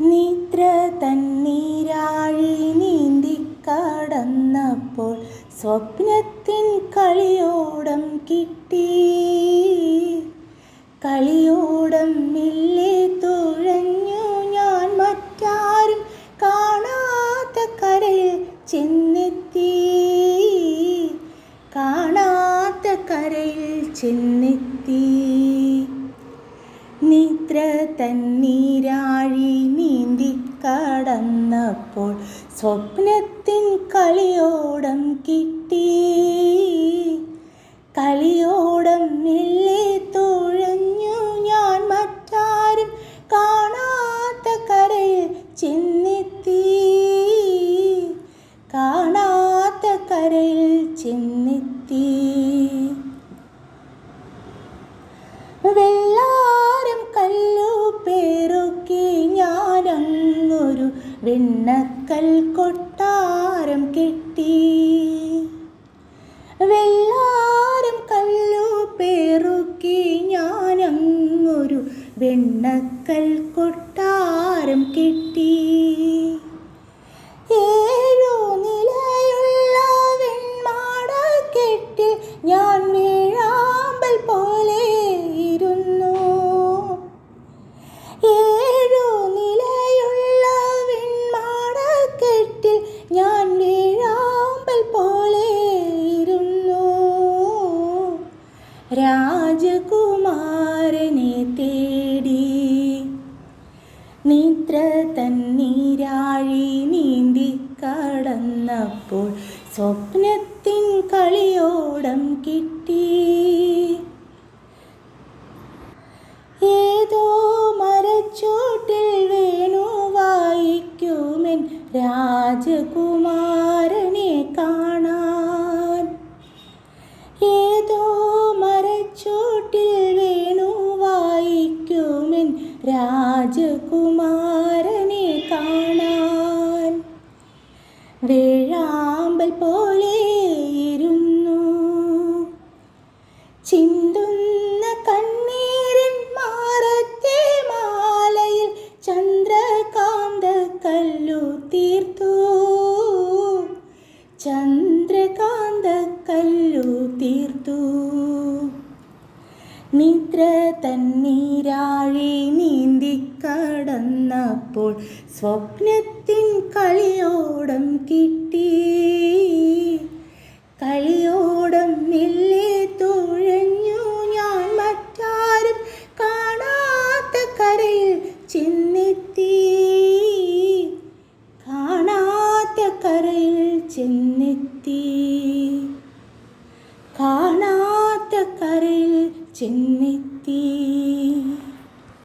നിദ്ര തന്നീരാഴി നീന്തിക്കടന്നപ്പോൾ സ്വപ്നത്തിൻ കളിയോടം കിട്ടി. കളിയോടം മെല്ലെ തുഴഞ്ഞു ഞാൻ മറ്റാരും കാണാത്ത കരയിൽ ചെന്നെത്തി. കാണാത്ത കരയിൽ ചെന്നെത്തി. നിദ്ര തന്നീരാഴി നീന്തിക്കടന്നപ്പോൾ സ്വപ്നത്തിൻ കളിയോടം കിട്ടി. കളിയോടം മെല്ലെ തുഴഞ്ഞു ഞാൻ മറ്റാരും കാണാത്ത കരയിൽ ചെന്നെത്തി. കാണാത്ത കരയിൽ ചെന്നെത്തി. വെള്ളാരം കല്ലു പെറുക്കി ഞാനങ്ങൊരു വെണ്ണക്കൽ കൊട്ടാരം കെട്ടി. വെള്ളാരം കല്ലു പെറുക്കി ഞാനങ്ങൊരു വെണ്ണക്കൽ കൊട്ടാരം കെട്ടി. ഏഴു നിലയുള്ള വെൺമാടക്കെട്ടിൽ ഞാൻ വേഴാമ്പൽ പോലെ ഇരുന്നു. ഏഴു നിലയുള്ള വെൺമാടക്കെട്ടിൽ ഞാൻ വേഴാമ്പൽ പോലെ ഇരുന്നു. രാജകുമാരനെ തേടി. നിദ്ര തന്നീരാഴി നീന്തിക്കടന്നപ്പോൾ സ്വപ്നത്തിൻ കളിയോടം കിട്ടി. ഏതോ മരച്ചോട്ടിൽ വേണു വായിക്കുമെൻ രാജകുമാരനെ കാണാൻ. ഏതോ മരച്ചോട്ടിൽ വേണു വായിക്കുമെൻ രാജകുമാരനെ കാണാൻ. വേഴാമ്പൽ പോലെ ഇരുന്നു. ചിന്തുന്ന കണ്ണീരിൻ മാറത്തെ മാലയിൽ ചന്ദ്രകാന്ത കല്ലു തീർത്തു. ചന്ദ്രകാന്ത കല്ലു തീർത്തു. നിദ്ര തന്നീരാഴി നീന്തിക്കടന്നപ്പോൾ സ്വപ്നത്തിൻ കളിയോടം കിട്ടി. കളിയോടം മെല്ലെ തുഴഞ്ഞു ഞാൻ മറ്റാരും കാണാത്ത കരയിൽ ചെന്നെത്തി. കാണാത്ത കരയിൽ ചെന്നെത്തി. കാണാത്ത കരയിൽ ചെന്നെത്തി.